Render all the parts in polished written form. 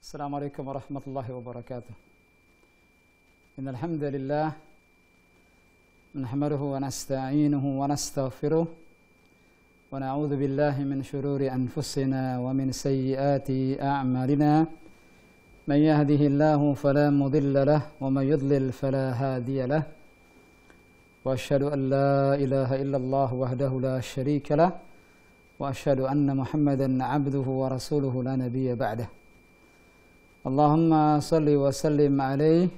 السلام عليكم ورحمة الله وبركاته. إن الحمد لله نحمده ونستعينه ونستغفره ونعوذ بالله من شرور أنفسنا ومن سيئات أعمالنا. من يهده الله فلا مضل له ومن يضلل فلا هادي له. وأشهد أن لا إله إلا الله وحده لا شريك له وأشهد أن محمدا عبده ورسوله لا نبي بعده. اللهم صل وسلم عليه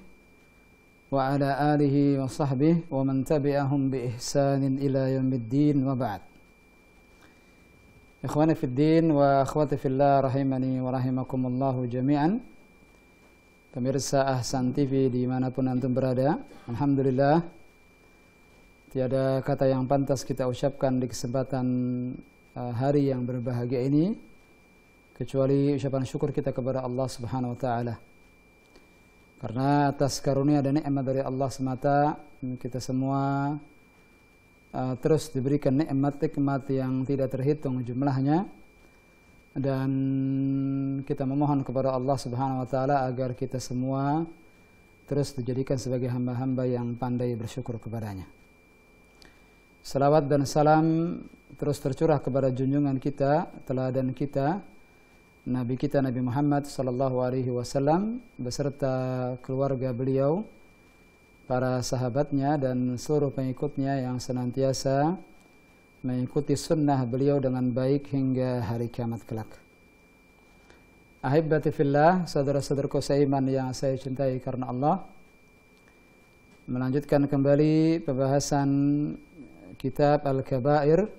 وعلى آله وصحبه ومن تبعهم بإحسان إلى يوم الدين وبعد. Ikhwani fi din wa akhwati fillah rahimani wa rahimakumullahu jami'an. Pemirsa Ahsan TV dimanapun antum berada, alhamdulillah tiada kata yang pantas kita ucapkan di kesempatan hari yang berbahagia ini kecuali ucapan syukur kita kepada Allah Subhanahu wa taala. Karena atas karunia dan nikmat dari Allah semata kita semua terus diberikan nikmat-nikmat yang tidak terhitung jumlahnya, dan kita memohon kepada Allah Subhanahu wa taala agar kita semua terus dijadikan sebagai hamba-hamba yang pandai bersyukur kepadanya. Salawat dan salam terus tercurah kepada junjungan kita, teladan kita, Nabi kita Nabi Muhammad sallallahu alaihi wasallam beserta keluarga beliau, para sahabatnya dan seluruh pengikutnya yang senantiasa mengikuti sunnah beliau dengan baik hingga hari kiamat kelak. Ahibbati fillah, saudara-saudaraku seiman yang saya cintai karena Allah, melanjutkan kembali pembahasan kitab Al-Kabair,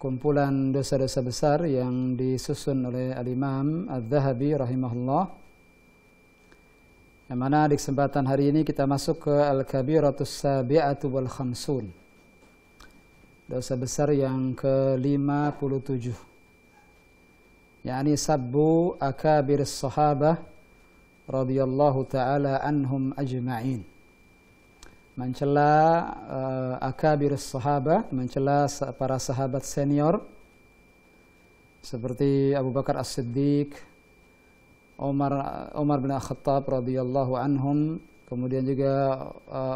kumpulan dosa-dosa besar yang disusun oleh Al-Imam Al-Dhahabi rahimahullah, yang mana di kesempatan hari ini kita masuk ke Al-Kabiratus Sabi'atu wal Khamsun, dosa besar yang ke-57, yakni sabbu akabir sahabah radhiyallahu ta'ala anhum ajma'in, mencela akabir sahabah, mencela para sahabat senior seperti Abu Bakar As-Siddiq, Umar bin Khattab radhiyallahu anhum, kemudian juga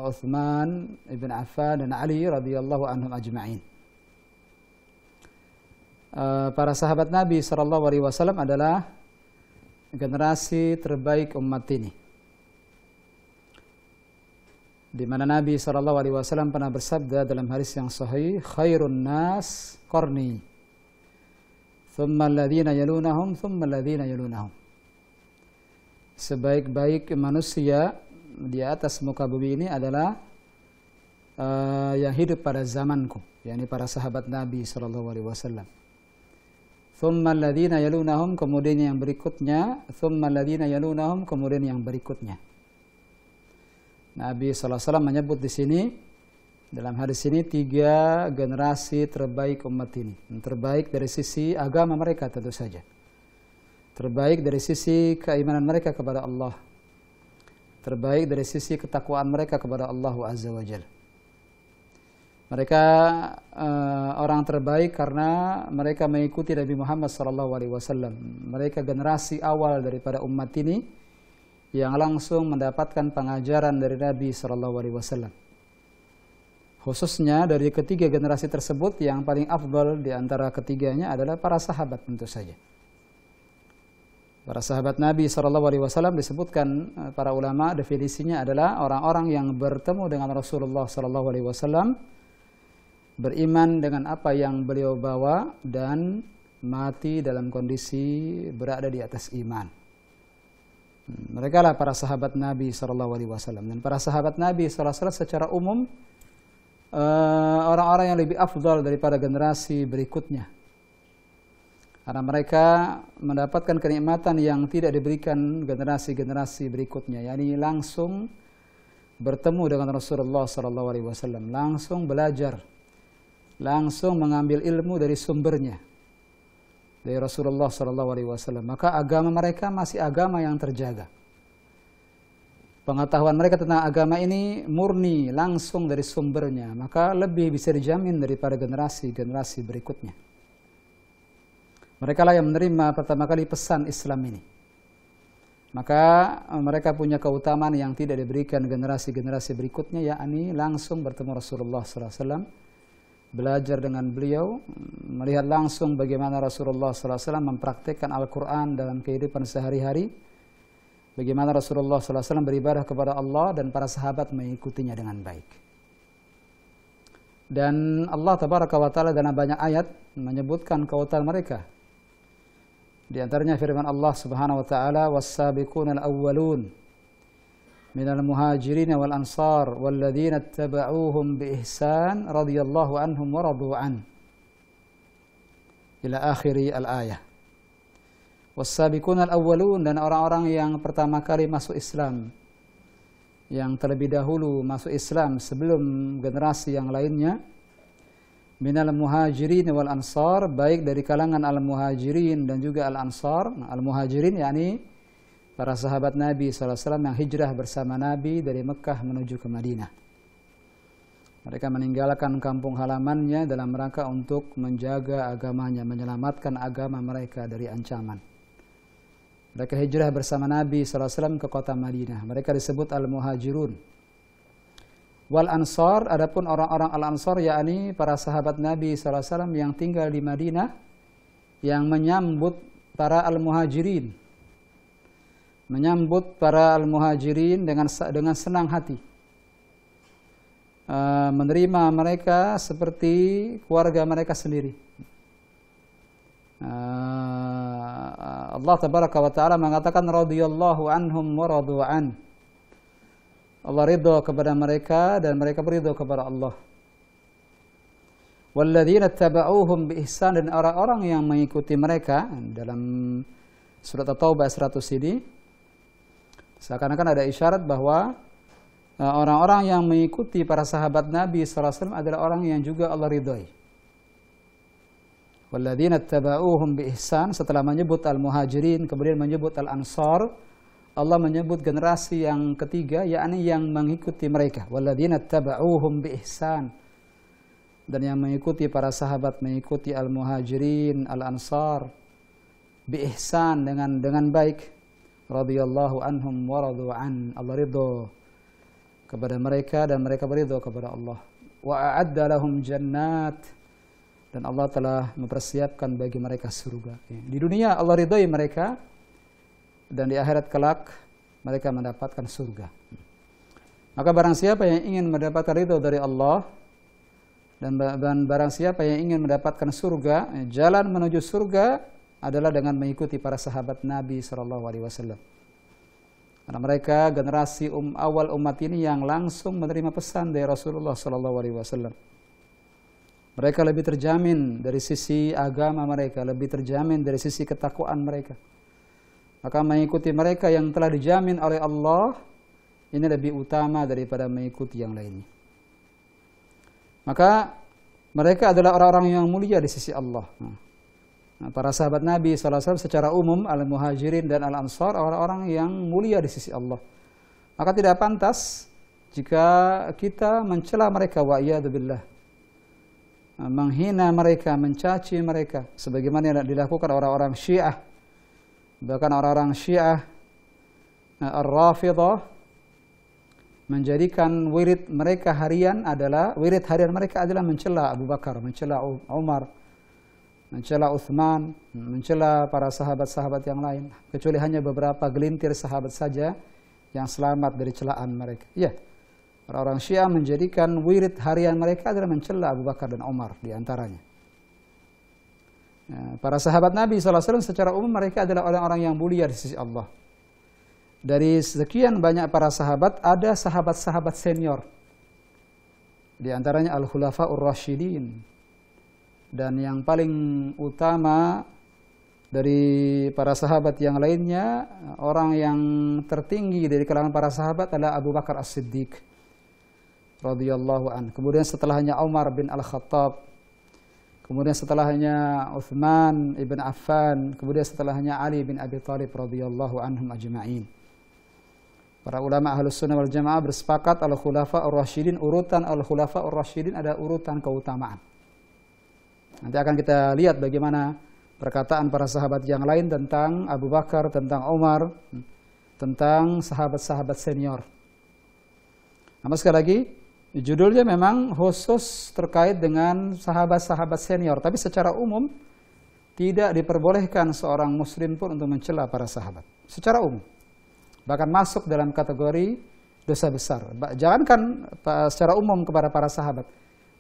Uthman ibn Affan dan Ali radhiyallahu anhum ajma'in. Para sahabat Nabi sallallahu alaihi wasallam adalah generasi terbaik umat ini, di mana Nabi sallallahu alaihi wasallam pernah bersabda dalam hadis yang sahih, khairun nas qarni, thumma alladhina yalunahum, thumma alladhina yalunahum. Sebaik-baik manusia di atas muka bumi ini adalah yang hidup pada zamanku, yakni para sahabat Nabi sallallahu alaihi wasallam. Thumma alladhina yalunahum, kemudian yang berikutnya, thumma alladhina yalunahum, kemudian yang berikutnya. Nabi sallallahu alaihi wasallam menyebut di sini dalam hadis ini 3 generasi terbaik umat ini. Yang terbaik dari sisi agama mereka tentu saja, terbaik dari sisi keimanan mereka kepada Allah, terbaik dari sisi ketakwaan mereka kepada Allah Azza wa Jalla. Mereka orang terbaik karena mereka mengikuti Nabi Muhammad sallallahu alaihi wasallam. Mereka generasi awal daripada umat ini yang langsung mendapatkan pengajaran dari Nabi sallallahu alaihi wasallam. Khususnya dari ketiga generasi tersebut, yang paling afdal di antara ketiganya adalah para sahabat tentu saja. Para sahabat Nabi sallallahu alaihi wasallam disebutkan para ulama definisinya adalah orang-orang yang bertemu dengan Rasulullah sallallahu alaihi wasallam, beriman dengan apa yang beliau bawa dan mati dalam kondisi berada di atas iman. Mereka lah para sahabat Nabi sallallahu alaihi wasallam. Dan para sahabat Nabi sallallahu alaihi wasallam secara umum orang-orang yang lebih afdal daripada generasi berikutnya, karena mereka mendapatkan kenikmatan yang tidak diberikan generasi-generasi berikutnya, yakni langsung bertemu dengan Rasulullah sallallahu alaihi wasallam, langsung belajar, langsung mengambil ilmu dari sumbernya, dari Rasulullah sallallahu alaihi wasallam. Maka agama mereka masih agama yang terjaga. Pengetahuan mereka tentang agama ini murni langsung dari sumbernya, maka lebih bisa dijamin daripada generasi-generasi berikutnya. Mereka lah yang menerima pertama kali pesan Islam ini. Maka mereka punya keutamaan yang tidak diberikan generasi-generasi berikutnya, yakni langsung bertemu Rasulullah SAW, belajar dengan beliau, melihat langsung bagaimana Rasulullah SAW mempraktikkan Al-Quran dalam kehidupan sehari-hari, bagaimana Rasulullah SAW beribadah kepada Allah dan para sahabat mengikutinya dengan baik. Dan Allah Tabaraka wa Ta'ala dalam banyak ayat menyebutkan keutamaan mereka. Di antaranya firman Allah Subhanahu wa Ta'ala, "Was-sabiqunal awwalun minal muhajirin wal ansar walladzina ittaba'uuhum bi ihsan radhiyallahu anhum wa radu an." Ila akhiri al-ayah. Was-sabiqunal awwalun, dan orang-orang yang pertama kali masuk Islam, yang terlebih dahulu masuk Islam sebelum generasi yang lainnya, minal muhajirin wal ansar, baik dari kalangan al-muhajirin dan juga al-ansar. Al-muhajirin yakni para sahabat Nabi SAW yang hijrah bersama Nabi dari Mekah menuju ke Madinah. Mereka meninggalkan kampung halamannya dalam rangka untuk menjaga agamanya, menyelamatkan agama mereka dari ancaman. Mereka hijrah bersama Nabi SAW ke kota Madinah. Mereka disebut al-muhajirun. Wal ansar, adapun orang-orang al-ansar yakni para sahabat Nabi SAW yang tinggal di Madinah, yang menyambut para al-muhajirin, dengan senang hati, menerima mereka seperti keluarga mereka sendiri. Allah Tabaraka wa Ta'ala mengatakan, radhiyallahu anhum wa radu an. Allah ridha kepada mereka dan mereka beridha kepada Allah. Walladzina taba'uuhum bi ihsan, dan orang-orang yang mengikuti mereka. Dalam surat At-Taubah 100 ini seakan-akan ada isyarat bahwa orang-orang yang mengikuti para sahabat Nabi SAW adalah orang yang juga Allah ridhai. Walladzina taba'uuhum bi ihsan, setelah menyebut al-muhajirin kemudian menyebut al-ansar, Allah menyebut generasi yang ketiga, yakni yang mengikuti mereka. Walladzina taba'uuhum bi ihsan, dan yang mengikuti para sahabat, mengikuti al-muhajirin, al-ansar bi ihsan, dengan baik. Radhiyallahu anhum wa radu an, Allah ridha kepada mereka dan mereka beridha kepada Allah. Wa a'adda lahum jannat, dan Allah telah mempersiapkan bagi mereka surga. Di dunia Allah ridhai mereka, dan di akhirat kelak mereka mendapatkan surga. Maka barang siapa yang ingin mendapatkan ridho dari Allah, dan barang siapa yang ingin mendapatkan surga, jalan menuju surga adalah dengan mengikuti para sahabat Nabi SAW. Karena mereka generasi awal umat ini yang langsung menerima pesan dari Rasulullah SAW. Mereka lebih terjamin dari sisi agama mereka, lebih terjamin dari sisi ketakwaan mereka. Maka mengikuti mereka yang telah dijamin oleh Allah ini lebih utama daripada mengikuti yang lainnya. Maka mereka adalah orang-orang yang mulia di sisi Allah. Para sahabat Nabi SAW secara umum, al-muhajirin dan al-ansar, orang-orang yang mulia di sisi Allah. Maka tidak pantas jika kita mencela mereka, wa'iyadzubillah, menghina mereka, mencaci mereka, sebagaimana yang dilakukan orang-orang Syiah. Bahkan orang-orang Syiah Ar-Rafidah menjadikan wirid harian mereka adalah mencela Abu Bakar, mencela Umar, mencela Uthman, mencela para sahabat-sahabat yang lain, kecuali hanya beberapa gelintir sahabat saja yang selamat dari celaan mereka. Ya, orang-orang Syiah menjadikan wirid harian mereka adalah mencela Abu Bakar dan Umar di antaranya. Para sahabat Nabi SAW secara umum mereka adalah orang-orang yang mulia di sisi Allah. Dari sekian banyak para sahabat, ada sahabat-sahabat senior. Di antaranya Al-Khulafa'ur Rasyidin. Dan yang paling utama dari para sahabat yang lainnya, orang yang tertinggi dari kalangan para sahabat adalah Abu Bakar As-Siddiq radhiyallahu an. Kemudian setelahnya Umar bin Al-Khattab. Kemudian setelahnya Uthman ibn Affan, kemudian setelahnya Ali bin Abi Thalib radhiyallahu anhum ajma'in. Para ulama Ahlus Sunnah wal Jamaah bersepakat al-Khulafa ar-Rasyidin, urutan al-Khulafa ar-Rasyidin ada urutan keutamaan. Nanti akan kita lihat bagaimana perkataan para sahabat yang lain tentang Abu Bakar, tentang Umar, tentang sahabat-sahabat senior. Namun sekali lagi, judulnya memang khusus terkait dengan sahabat-sahabat senior, tapi secara umum tidak diperbolehkan seorang muslim pun untuk mencela para sahabat. Secara umum. Bahkan masuk dalam kategori dosa besar. Jangankan secara umum kepada para sahabat.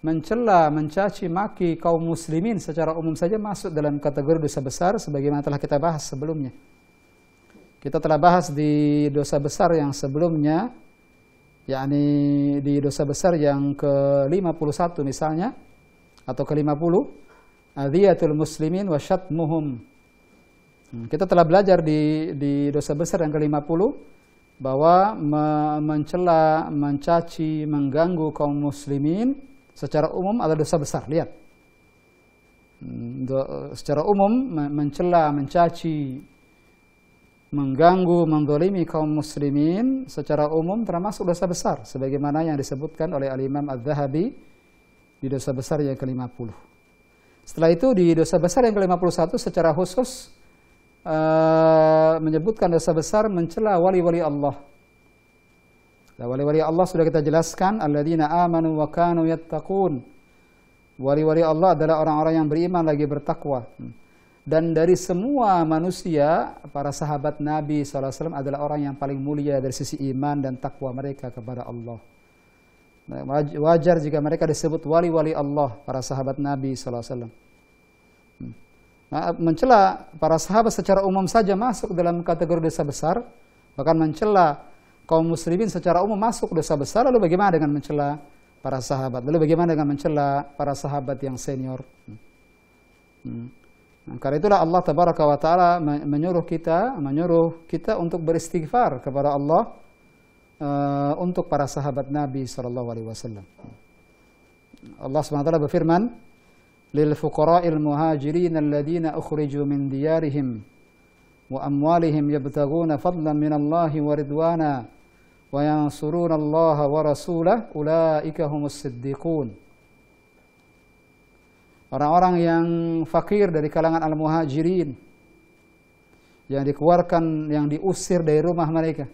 Mencela, mencaci maki kaum muslimin secara umum saja masuk dalam kategori dosa besar sebagaimana telah kita bahas sebelumnya. Kita telah bahas di dosa besar yang sebelumnya, yakni di dosa besar yang ke-51 misalnya, atau ke-50, adhiyatul muslimin wa syatmuhum. Kita telah belajar di dosa besar yang ke-50 bahwa mencela, mencaci, mengganggu kaum muslimin secara umum adalah dosa besar. Lihat, secara umum mencela, mencaci, mengganggu, mendolimi kaum muslimin secara umum termasuk dosa besar, sebagaimana yang disebutkan oleh Al-Imam Adz-Dzahabi di dosa besar yang ke-50. Setelah itu di dosa besar yang ke-51 secara khusus menyebutkan dosa besar mencela wali-wali Allah. Wali-wali Allah sudah kita jelaskan, alladzina amanu wa kanu yattaqun. Wali-wali Allah adalah orang-orang yang beriman lagi bertakwa. Dan dari semua manusia, para sahabat Nabi SAW adalah orang yang paling mulia dari sisi iman dan takwa mereka kepada Allah. Wajar jika mereka disebut wali-wali Allah, para sahabat Nabi SAW. Nah, mencela para sahabat secara umum saja masuk dalam kategori dosa besar. Bahkan mencela kaum muslimin secara umum masuk dosa besar. Lalu bagaimana dengan mencela para sahabat? Lalu bagaimana dengan mencela para sahabat yang senior? Nah, karena itulah Allah Tabaraka wa Ta'ala menyuruh kita untuk beristighfar kepada Allah untuk para sahabat Nabi SAW. Allah SWT berfirman, lil fuqara'il muhajirin alladhina ukhriju min diyarihim wa amwalihim yabtaghuna fadlan minallahi wa ridwana wa yansuruna Allah wa rasulahu ulaika humus siddiqun. Orang-orang yang fakir dari kalangan al-muhajirin, yang dikeluarkan, yang diusir dari rumah mereka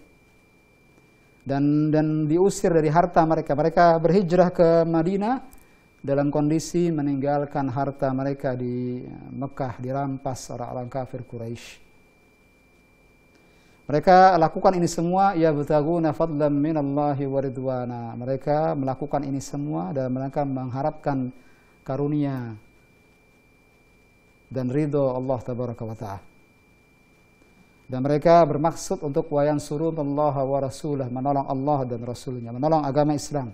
dan diusir dari harta mereka. Mereka berhijrah ke Madinah dalam kondisi meninggalkan harta mereka di Mekah, dirampas orang-orang kafir Quraisy. Mereka lakukan ini semua yabtaguna fadlan minallahi wa ridwana. Mereka melakukan ini semua dalam rangka mengharapkan karunia dan ridho Allah Tabaraka wa Ta'ala. Dan mereka bermaksud untuk wa yansurunallaha wa rasulahu, menolong Allah dan Rasulnya, menolong agama Islam.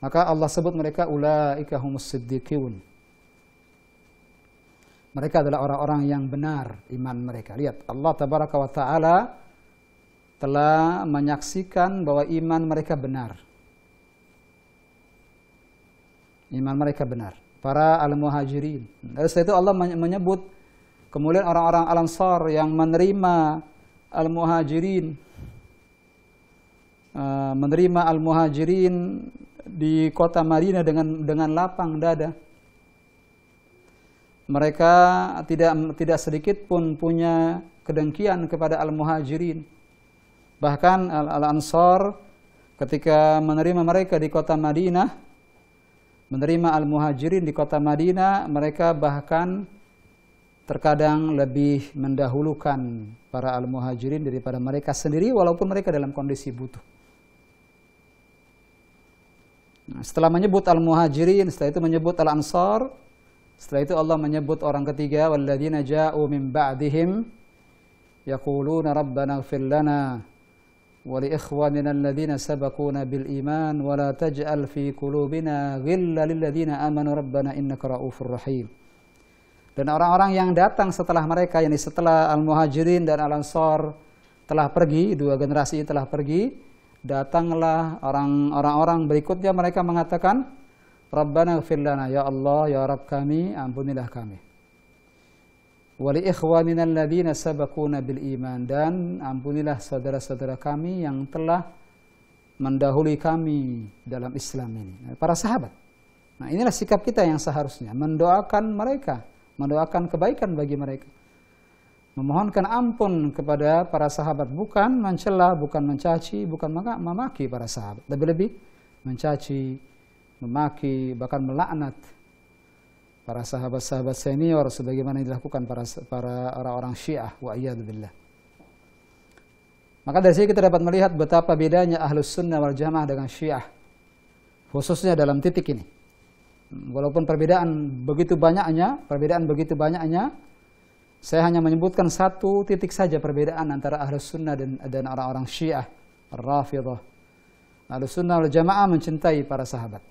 Maka Allah sebut mereka ulaika humus siddiqun. Mereka adalah orang-orang yang benar iman mereka. Lihat, Allah Tabaraka wa Ta'ala telah menyaksikan bahwa iman mereka benar. Iman mereka benar. Para al-muhajirin. Lalu setelah itu Allah menyebut kemudian orang-orang al-ansar yang menerima al-muhajirin. Menerima al-muhajirin di kota Madinah dengan lapang dada. Mereka tidak sedikit pun punya kedengkian kepada al-muhajirin. Bahkan al-ansar ketika menerima mereka di kota Madinah, menerima al-muhajirin di kota Madinah, mereka bahkan terkadang lebih mendahulukan para al-muhajirin daripada mereka sendiri walaupun mereka dalam kondisi butuh. Nah, setelah menyebut al-muhajirin, setelah itu menyebut al-ansar, setelah itu Allah menyebut orang ketiga, walladzina ja'u min ba'dihim yaquluna rabbana ighfir lana wa li ikhwanina alladzina sabaquna bil iman wa la taj'al fi qulubina ghillan lil ladzina amanu rabbana innaka ra'ufur rahim. Dan orang-orang yang datang setelah mereka, yakni setelah al-muhajirin dan al-ansar telah pergi, dua generasi ini telah pergi, datanglah orang-orang berikutnya, mereka mengatakan, Rabbana ighfir lana, ya Allah, ya Rabb kami, ampunilah kami. Wa li ikhwanina alladzina sabaquna bil iman, dan ampunilah saudara-saudara kami yang telah mendahului kami dalam Islam ini. Para sahabat. Nah, inilah sikap kita yang seharusnya mendoakan mereka, mendoakan kebaikan bagi mereka. memohonkan ampun kepada para sahabat, bukan mencela, bukan mencaci, bukan memaki para sahabat. Lebih-lebih mencaci, memaki, bahkan melaknat para sahabat-sahabat senior sebagaimana yang dilakukan para orang-orang Syiah, wa'iyadzubillah. Maka dari sini kita dapat melihat betapa bedanya Ahlus Sunnah wal Jamaah dengan Syiah, khususnya dalam titik ini. Walaupun perbedaan begitu banyaknya, saya hanya menyebutkan satu titik saja perbedaan antara Ahlus Sunnah dan orang-orang Syiah, Ar-Rafidhah. Ahlus Sunnah wal Jamaah mencintai para sahabat.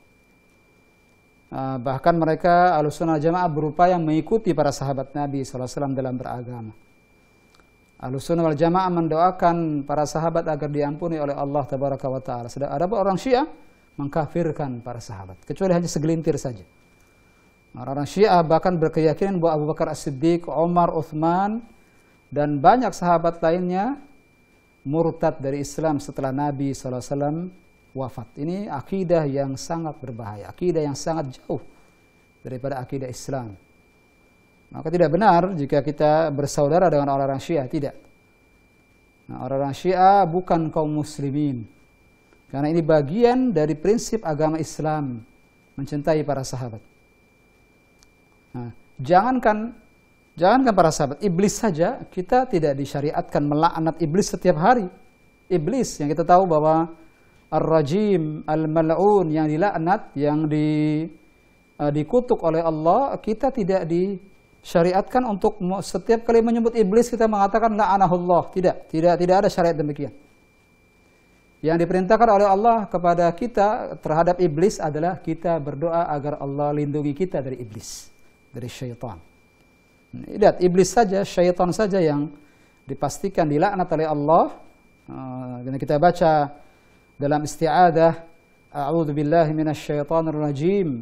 Bahkan mereka Ahlus Sunnah wal Jamaah berupaya mengikuti para sahabat Nabi SAW dalam beragama. Ahlus Sunnah wal Jamaah mendoakan para sahabat agar diampuni oleh Allah Tabaraka wa Ta'ala. Sedangkan ada orang Syiah mengkafirkan para sahabat, kecuali hanya segelintir saja. Orang-orang Syiah bahkan berkeyakinan bahwa Abu Bakar As-Siddiq, Umar, Uthman, dan banyak sahabat lainnya murtad dari Islam setelah Nabi SAW wafat. Ini akidah yang sangat berbahaya, akidah yang sangat jauh daripada akidah Islam. Maka tidak benar jika kita bersaudara dengan orang-orang Syiah, tidak. Orang-orang Syiah bukan kaum muslimin. Karena ini bagian dari prinsip agama Islam, mencintai para sahabat. Jangankan para sahabat, iblis saja kita tidak disyariatkan melaknat iblis setiap hari. Iblis yang kita tahu bahwa ar-rajim, al-mal'un, yang dilaknat, yang dikutuk oleh Allah, kita tidak disyariatkan untuk setiap kali menyebut iblis kita mengatakan la'anahullah. Tidak ada syariat demikian. Yang diperintahkan oleh Allah kepada kita terhadap iblis adalah kita berdoa agar Allah lindungi kita dari iblis, dari syaitan. Lihat, iblis saja, syaitan saja yang dipastikan dilaknat oleh Allah. Karena kita baca dalam isti'adah, a'udzubillahi minasyaitonir rajim.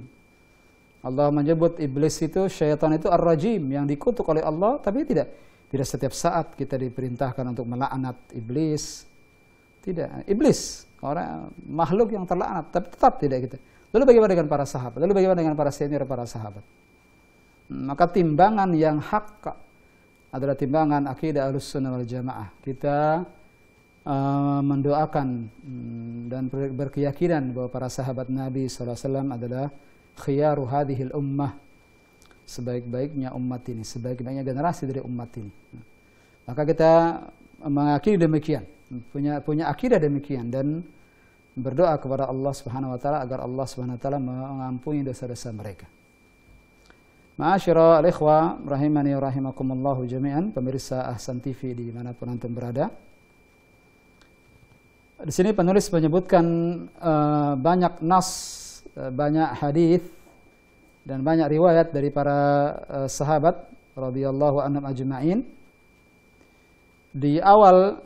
Allah menyebut iblis itu, syaitan itu ar-rajim, yang dikutuk oleh Allah, tapi tidak setiap saat kita diperintahkan untuk melaknat iblis. Tidak, iblis orang makhluk yang terlaknat, tapi tetap tidak kita. Lalu bagaimana dengan para sahabat? Lalu bagaimana dengan para senior para sahabat? Maka timbangan yang hak adalah timbangan akidah Ahlus Sunnah wal Jamaah. Kita mendoakan dan berkeyakinan bahwa para sahabat Nabi SAW adalah khiyaru hadhil ummah, sebaik-baiknya umat ini, sebaik-baiknya generasi dari umat ini. Maka kita mengakui demikian, punya akidah demikian, dan berdoa kepada Allah Subhanahu wa taala agar Allah Subhanahu wa taala mengampuni dosa-dosa mereka. Ma'asyiral ikhwah rahimani wa rahimakumullah jami'an, pemirsa Ahsan TV dimanapun antum berada. Di sini penulis menyebutkan banyak nas, banyak hadis dan banyak riwayat dari para sahabat radhiyallahu anhum ajma'in. Di awal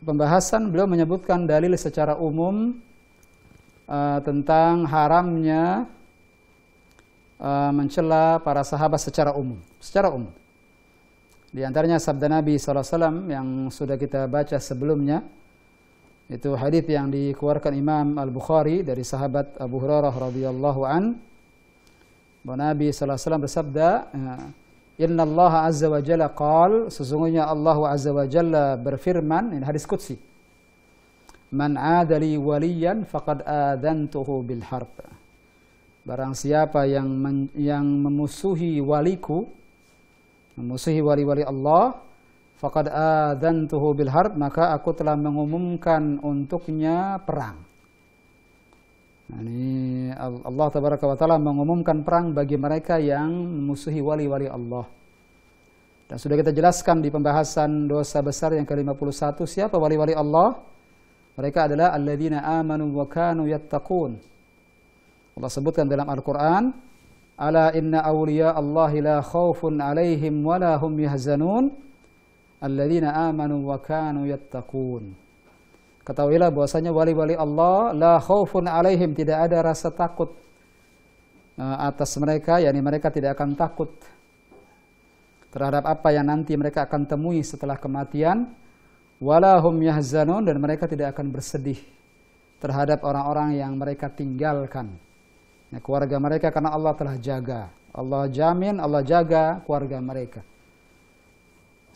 pembahasan beliau menyebutkan dalil secara umum tentang haramnya mencela para sahabat secara umum. Di antaranya sabda Nabi SAW yang sudah kita baca sebelumnya, itu hadis yang dikeluarkan Imam Al-Bukhari dari sahabat Abu Hurairah radhiyallahu an, bahwa Nabi SAW bersabda, Inna Allah azza wa jalla qal, sesungguhnya Allah azza wa jalla berfirman, ini hadis qudsi, Man adali waliyan faqad adantuhu bil harb. Barang siapa yang memusuhi waliku, memusuhi wali-wali Allah, faqad adantuhu bil harb, maka aku telah mengumumkan untuknya perang. Nah, ini Allah Tabaraka wa Ta'ala mengumumkan perang bagi mereka yang memusuhi wali-wali Allah. Dan sudah kita jelaskan di pembahasan dosa besar yang ke-51, siapa wali-wali Allah? Mereka adalah alladzina amanu wa kanu yattaqun. Allah sebutkan dalam Al-Quran, Ala inna awliya Allahi la khawfun alaihim wa la hum yahzanun, alladzina amanu wa kanu yattaqun. Ketahuilah bahwasanya wali-wali Allah la khaufun alaihim, tidak ada rasa takut atas mereka, yakni mereka tidak akan takut terhadap apa yang nanti mereka akan temui setelah kematian, wala hum yahzanun, dan mereka tidak akan bersedih terhadap orang-orang yang mereka tinggalkan, ya, keluarga mereka, karena Allah telah jaga, Allah jamin, Allah jaga keluarga mereka.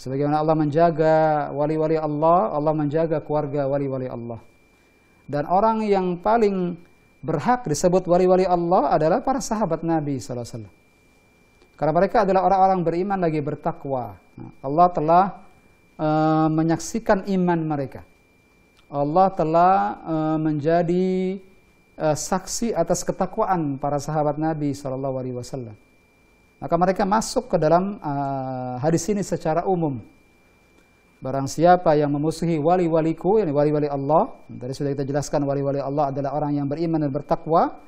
Sebagaimana Allah menjaga wali-wali Allah, Allah menjaga keluarga wali-wali Allah. Dan orang yang paling berhak disebut wali-wali Allah adalah para sahabat Nabi sallallahu alaihi wasallam. Karena mereka adalah orang-orang beriman lagi bertakwa. Allah telah menyaksikan iman mereka. Allah telah menjadi saksi atas ketakwaan para sahabat Nabi sallallahu alaihi wasallam. Maka mereka masuk ke dalam hadis ini secara umum. Barang siapa yang memusuhi wali-waliku, yani wali-wali Allah, tadi sudah kita jelaskan wali-wali Allah adalah orang yang beriman dan bertakwa,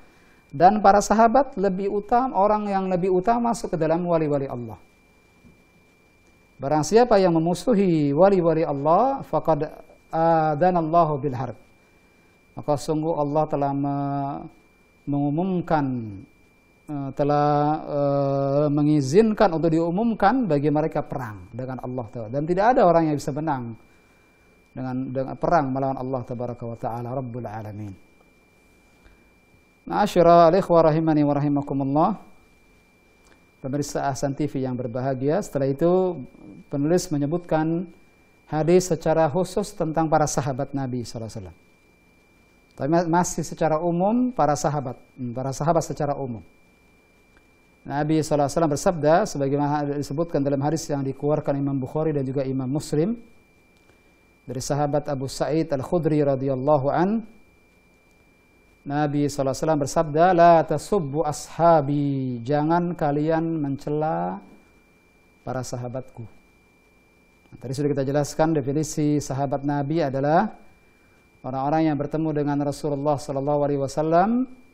dan para sahabat lebih utama, orang yang lebih utama masuk ke dalam wali-wali Allah. Barang siapa yang memusuhi wali-wali Allah, faqad adanallahu bil harb. Maka sungguh Allah telah mengumumkan, telah mengizinkan untuk diumumkan bagi mereka perang dengan Allah Ta'ala. Dan tidak ada orang yang bisa menang dengan perang melawan Allah Tabaraka wa Ta'ala Rabbul Alamin. Ma'asyira al-ikhwa rahimani wa rahimakumullah, pemirsa Ahsan TV yang berbahagia. Setelah itu penulis menyebutkan hadis secara khusus tentang para sahabat Nabi SAW. Tapi masih secara umum para sahabat secara umum. Nabi SAW bersabda, sebagaimana disebutkan dalam hadis yang dikeluarkan Imam Bukhari dan juga Imam Muslim, dari sahabat Abu Sa'id Al-Khudri radhiyallahu an, Nabi SAW bersabda, la tasubbu ashabi, jangan kalian mencela para sahabatku. Nah, tadi sudah kita jelaskan definisi sahabat Nabi adalah orang-orang yang bertemu dengan Rasulullah SAW,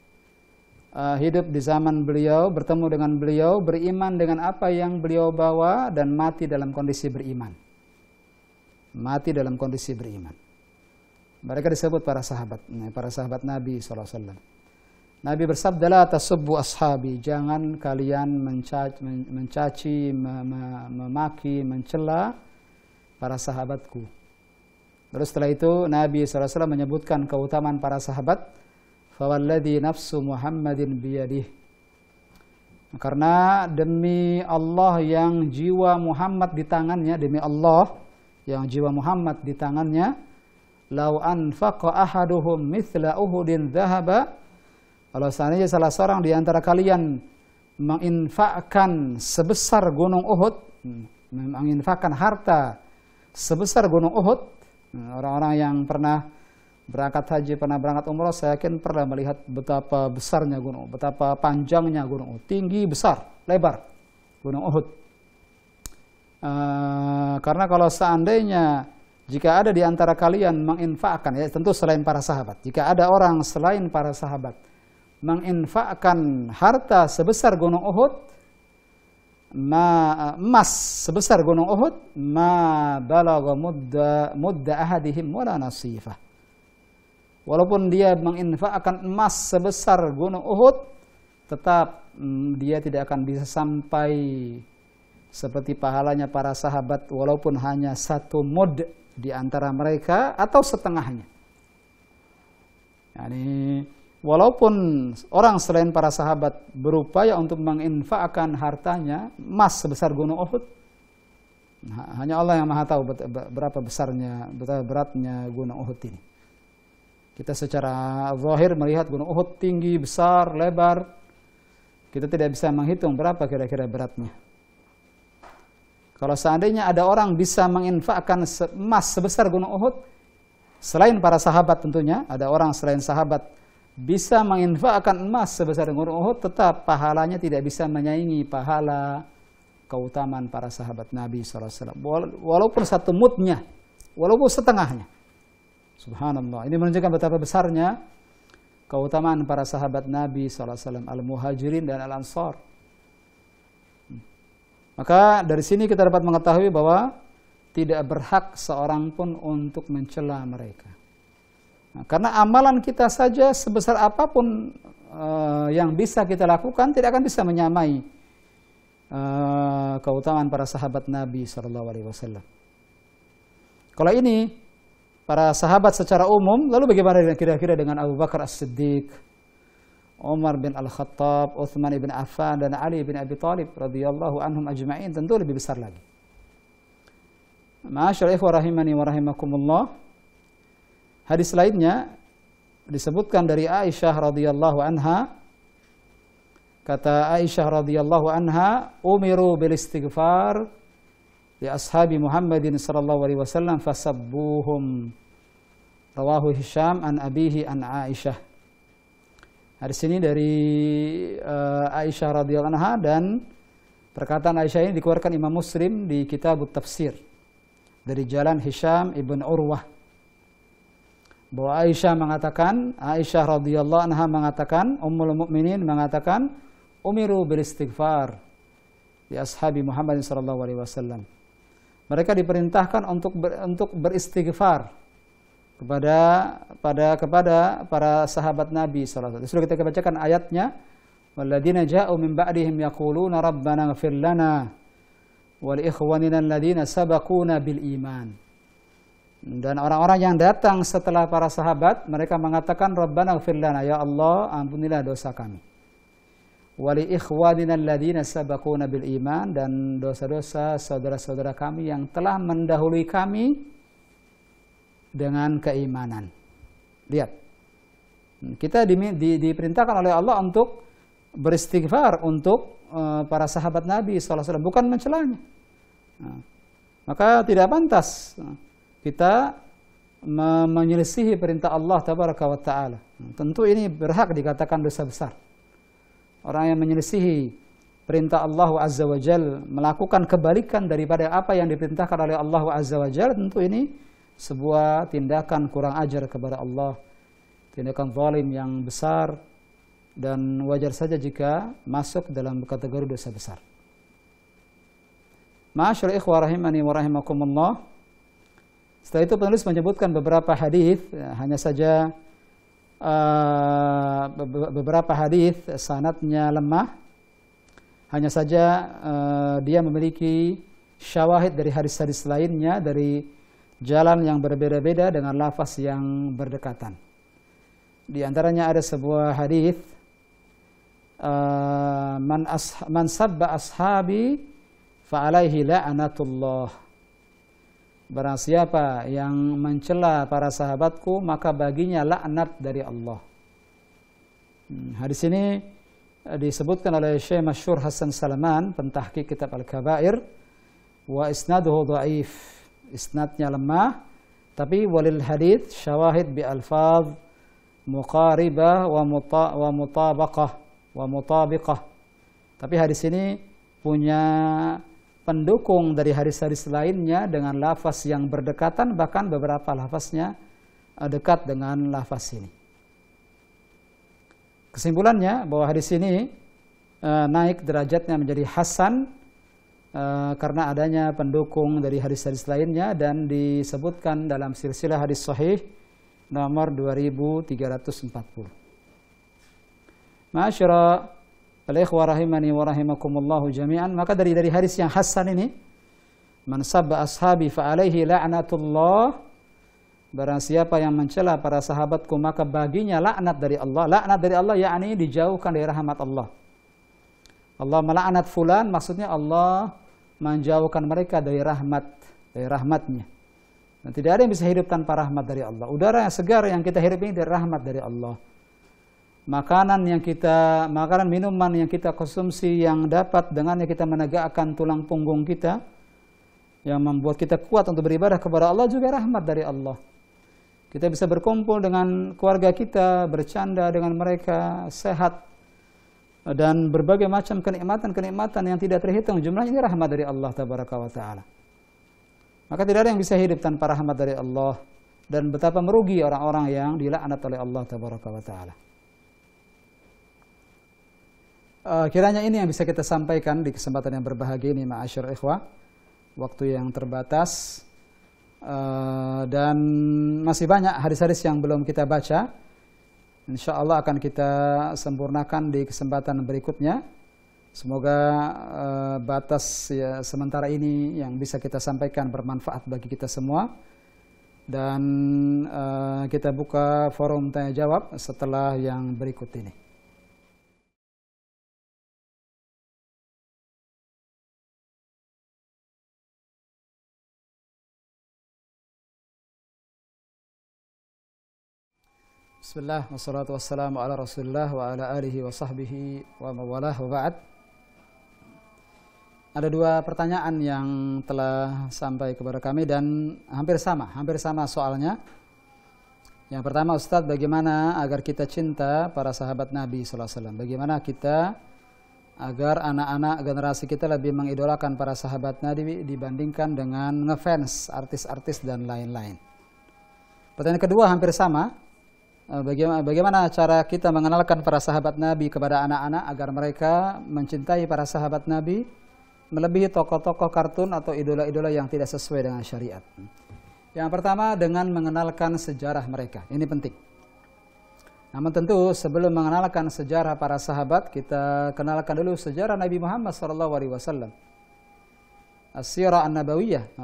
hidup di zaman beliau, bertemu dengan beliau, beriman dengan apa yang beliau bawa, dan mati dalam kondisi beriman. Mati dalam kondisi beriman. Mereka disebut para sahabat Nabi SAW. Nabi bersabda, la tasubbu ashabi, jangan kalian mencaci, memaki, mencela para sahabatku. Terus setelah itu Nabi SAW menyebutkan keutamaan para sahabat. Fawalladhi nafsu Muhammadin biyadih. Karena demi Allah yang jiwa Muhammad di tangannya, demi Allah yang jiwa Muhammad di tangannya, lau anfaqa ahaduhum mithla Uhudin dhahaba, kalau seandainya salah seorang di antara kalian menginfakkan sebesar gunung Uhud, menginfakkan harta sebesar gunung Uhud. Orang-orang yang pernah berangkat haji, pernah berangkat umrah, saya yakin pernah melihat betapa besarnya gunung, betapa panjangnya gunung Uhud, tinggi, besar, lebar gunung Uhud. Karena kalau seandainya jika ada di antara kalian menginfakkan, ya tentu selain para sahabat, jika ada orang selain para sahabat menginfakkan harta sebesar gunung Uhud, emas sebesar gunung Uhud, ma balagha mudda ahadihim wala nasifah. Walaupun dia menginfakkan emas sebesar gunung Uhud, tetap dia tidak akan bisa sampai seperti pahalanya para sahabat, walaupun hanya 1 mud di antara mereka atau setengahnya. Yani, walaupun orang selain para sahabat berupaya untuk menginfakkan hartanya, emas sebesar gunung Uhud, hanya Allah yang Maha tahu berapa besarnya, betapa beratnya gunung Uhud ini. Kita secara zahir melihat gunung Uhud tinggi, besar, lebar. Kita tidak bisa menghitung berapa kira-kira beratnya. Kalau seandainya ada orang bisa menginfakkan emas sebesar gunung Uhud, selain para sahabat tentunya, ada orang selain sahabat bisa menginfakkan emas sebesar gunung Uhud, tetap pahalanya tidak bisa menyaingi pahala keutamaan para sahabat Nabi SAW. Walaupun 1 mudnya, walaupun setengahnya. Subhanallah, ini menunjukkan betapa besarnya keutamaan para sahabat Nabi SAW, al-muhajirin dan al-ansar. Maka dari sini kita dapat mengetahui bahwa tidak berhak seorang pun untuk mencela mereka. Nah, karena amalan kita saja sebesar apapun yang bisa kita lakukan tidak akan bisa menyamai keutamaan para sahabat Nabi SAW. Kalau ini para sahabat secara umum, lalu bagaimana kira-kira dengan Abu Bakar As-Siddiq, Umar bin Al-Khattab, Uthman bin Affan, dan Ali bin Abi Thalib radhiyallahu anhum ajma'in, tentu lebih besar lagi. Ma'asyiral ikhwah rahimani wa rahimakumullah. Hadis lainnya disebutkan dari Aisyah radhiyallahu anha. Kata Aisyah radhiyallahu anha, "Umiru bil istighfar li ashabi Muhammadin sallallahu alaihi wasallam fasabbuhum." Rawahu Hisham an abihi an Aisyah. Hadis ini dari Aisyah radhiyallahu anha, dan perkataan Aisyah ini dikeluarkan Imam Muslim di Kitab Tafsir dari jalan Hisham ibn Urwah, bahwa Aisyah radhiyallahu anha mengatakan, Ummul Mukminin mengatakan, umiru bil istighfar di ashabi Muhammad sallallahu alaihi wasallam. Mereka diperintahkan untuk beristighfar kepada para sahabat Nabi sallallahu alaihi wasallam. Sudah kita bacakan ayatnya, walladzina ja'u min ba'dihim yaquluna rabbana ighfir lana wa li ikhwanina alladzina sabaquna bil iman. Dan orang-orang yang datang setelah para sahabat, mereka mengatakan rabbana ighfir lana, ya Allah ampunilah dosa kami. Wa li ikhwanina alladzina sabaquna bil iman, dan dosa-dosa saudara-saudara kami yang telah mendahului kami dengan keimanan. Lihat. Kita diperintahkan oleh Allah untuk beristighfar untuk para sahabat Nabi SAW, bukan mencelanya. Maka tidak pantas kita menyelisihi perintah Allah Tabaraka wa Ta'ala. Tentu ini berhak dikatakan dosa besar. Orang yang menyelisihi perintah Allah Azza wa Jal, melakukan kebalikan daripada apa yang diperintahkan oleh Allah Azza wa Jal, tentu ini sebuah tindakan kurang ajar kepada Allah, tindakan zalim yang besar, dan wajar saja jika masuk dalam kategori dosa besar. Ma'asyiral ikhwah rahimani wa rahimakumullah. Setelah itu penulis menyebutkan beberapa hadis, hanya saja beberapa hadis sanadnya lemah. Hanya saja dia memiliki syawahid dari hadis-hadis lainnya dari jalan yang berbeda-beda dengan lafaz yang berdekatan. Di antaranya ada sebuah hadis, man sabba ashabi fa alaihi la'natullah. Barang siapa yang mencela para sahabatku, maka baginya laknat dari Allah. Hadis ini disebutkan oleh Syekh Masyhur Hasan Salman, pentahqiq kitab Al-Kabair, wa isnaduhu dhaif. Isnadnya lemah, tapi walil hadits syawahid bi alfaz muqaribah wa mutabiqah. Tapi hadis ini punya pendukung dari hadis-hadis lainnya dengan lafaz yang berdekatan, bahkan beberapa lafaznya dekat dengan lafaz ini. Kesimpulannya bahwa hadis ini naik derajatnya menjadi hasan karena adanya pendukung dari hadis-hadis lainnya, dan disebutkan dalam silsilah hadis sahih nomor 2340. Ma'asyiral ikhwah rahimani wa rahimakumullahu jami'an. Maka dari hadis yang hasan ini, man sabba ashabi fa alaihi la'natullah, barang siapa yang mencela para sahabatku maka baginya laknat dari Allah. Laknat dari Allah yakni dijauhkan dari rahmat Allah. Allah melaknat fulan, maksudnya Allah menjauhkan mereka dari rahmatnya. Dan tidak ada yang bisa hidup tanpa rahmat dari Allah. Udara yang segar yang kita hidup ini dari rahmat dari Allah. Makanan minuman yang kita konsumsi yang dapat dengannya kita menegakkan tulang punggung kita, yang membuat kita kuat untuk beribadah kepada Allah, juga rahmat dari Allah. Kita bisa berkumpul dengan keluarga kita, bercanda dengan mereka, sehat, dan berbagai macam kenikmatan yang tidak terhitung jumlahnya, ini rahmat dari Allah Tabaraka wa Ta'ala. Maka tidak ada yang bisa hidup tanpa rahmat dari Allah, dan betapa merugi orang-orang yang dilaknat oleh Allah Tabaraka wa Ta'ala. Kiranya ini yang bisa kita sampaikan di kesempatan yang berbahagia ini, ma'asyar ikhwah. Waktu yang terbatas, dan masih banyak hadis-hadis yang belum kita baca. Insya Allah akan kita sempurnakan di kesempatan berikutnya. Semoga batas ya, sementara ini yang bisa kita sampaikan bermanfaat bagi kita semua. Dan kita buka forum tanya jawab setelah yang berikut ini. Bismillah, wassalatu wassalamu ala rasulillah wa ala alihi wa sahbihi wa mawalah wa ba'd. Ada dua pertanyaan yang telah sampai kepada kami dan hampir sama soalnya. Yang pertama, Ustadz, bagaimana agar kita cinta para sahabat Nabi SAW? Bagaimana kita agar anak-anak generasi kita lebih mengidolakan para sahabat Nabi dibandingkan dengan ngefans artis-artis dan lain-lain? Pertanyaan kedua hampir sama. Bagaimana cara kita mengenalkan para sahabat Nabi kepada anak-anak agar mereka mencintai para sahabat Nabi melebihi tokoh-tokoh kartun atau idola-idola yang tidak sesuai dengan syariat? Yang pertama, dengan mengenalkan sejarah mereka. Ini penting. Namun tentu sebelum mengenalkan sejarah para sahabat, kita kenalkan dulu sejarah Nabi Muhammad SAW. As-sirah an-nabawiyah,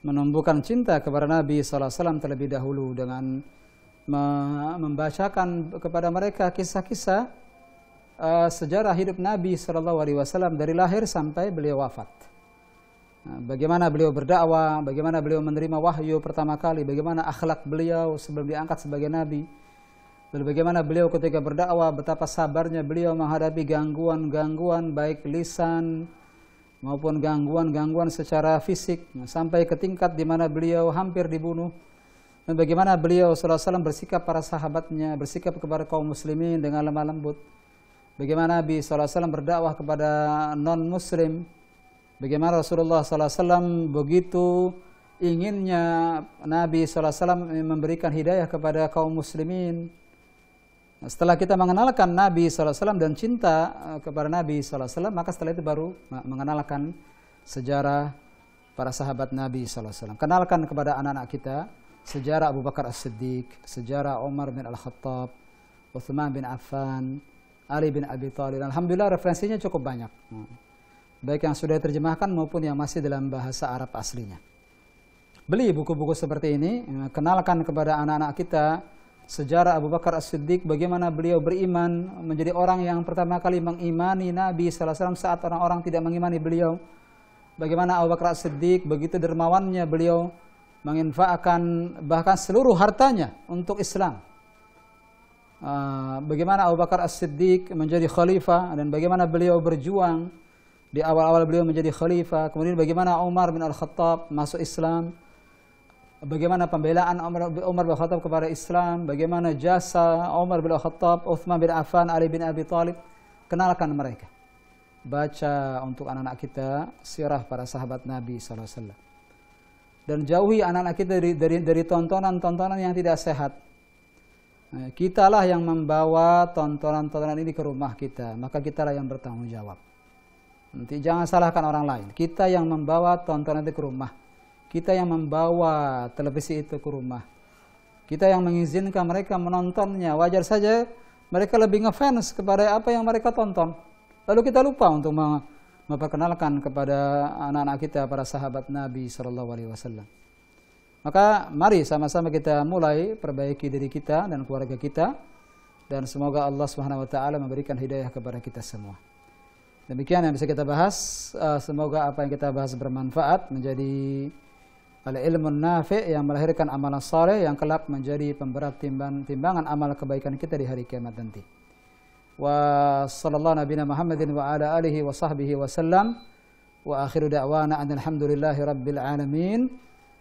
menumbuhkan cinta kepada Nabi SAW terlebih dahulu dengan membacakan kepada mereka kisah-kisah sejarah hidup Nabi SAW dari lahir sampai beliau wafat. Bagaimana beliau berdakwah, bagaimana beliau menerima wahyu pertama kali, bagaimana akhlak beliau sebelum diangkat sebagai Nabi, lalu bagaimana beliau ketika berdakwah, betapa sabarnya beliau menghadapi gangguan-gangguan baik lisan maupun gangguan-gangguan secara fisik, sampai ke tingkat di mana beliau hampir dibunuh. Dan bagaimana beliau SAW bersikap para sahabatnya, bersikap kepada kaum muslimin dengan lemah lembut. Bagaimana Nabi SAW berdakwah kepada non-muslim. Bagaimana Rasulullah SAW begitu inginnya Nabi SAW memberikan hidayah kepada kaum muslimin. Setelah kita mengenalkan Nabi SAW dan cinta kepada Nabi SAW, maka setelah itu baru mengenalkan sejarah para sahabat Nabi SAW. Kenalkan kepada anak-anak kita sejarah Abu Bakar As-Siddiq, sejarah Umar bin Al-Khattab, Uthman bin Affan, Ali bin Abi Thalib. Alhamdulillah referensinya cukup banyak. Baik yang sudah diterjemahkan maupun yang masih dalam bahasa Arab aslinya. Beli buku-buku seperti ini, kenalkan kepada anak-anak kita sejarah Abu Bakar As-Siddiq, bagaimana beliau beriman, menjadi orang yang pertama kali mengimani Nabi SAW saat orang-orang tidak mengimani beliau. Bagaimana Abu Bakar As-Siddiq begitu dermawannya beliau menginfakkan bahkan seluruh hartanya untuk Islam. Bagaimana Abu Bakar As-Siddiq menjadi khalifah dan bagaimana beliau berjuang di awal-awal beliau menjadi khalifah. Kemudian bagaimana Umar bin Al-Khattab masuk Islam, bagaimana pembelaan Umar bin Al-Khattab kepada Islam, bagaimana jasa Umar bin Al-Khattab, Uthman bin Affan, Ali bin Abi Thalib. Kenalkan mereka. Baca untuk anak-anak kita sirah para sahabat Nabi SAW. Dan jauhi anak-anak kita dari tontonan-tontonan yang tidak sehat. Kitalah yang membawa tontonan-tontonan ini ke rumah kita, maka kitalah yang bertanggung jawab. Nanti jangan salahkan orang lain. Kita yang membawa tontonan itu ke rumah. Kita yang membawa televisi itu ke rumah. Kita yang mengizinkan mereka menontonnya. Wajar saja mereka lebih ngefans kepada apa yang mereka tonton. Lalu kita lupa untuk memperkenalkan kepada anak-anak kita para sahabat Nabi SAW. Maka mari sama-sama kita mulai perbaiki diri kita dan keluarga kita, dan semoga Allah SWT memberikan hidayah kepada kita semua. Demikian yang bisa kita bahas. Semoga apa yang kita bahas bermanfaat, menjadi al-ilmun nafi' yang melahirkan amalan saleh yang kelak menjadi pemberat timbangan amal kebaikan kita di hari kiamat nanti. Wa sallallahu nabiyana Muhammadin wa ala alihi wa sahbihi wa sallam. Wa akhiru da'wana alhamdulillahi rabbil alamin.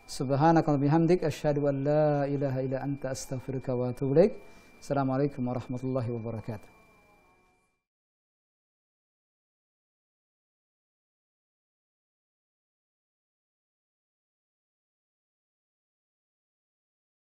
Subhanaka wa bihamdik asyhadu an la ilaha illa anta astaghfiruka wa atubu ilaik. Assalamualaikum warahmatullahi wabarakatuh.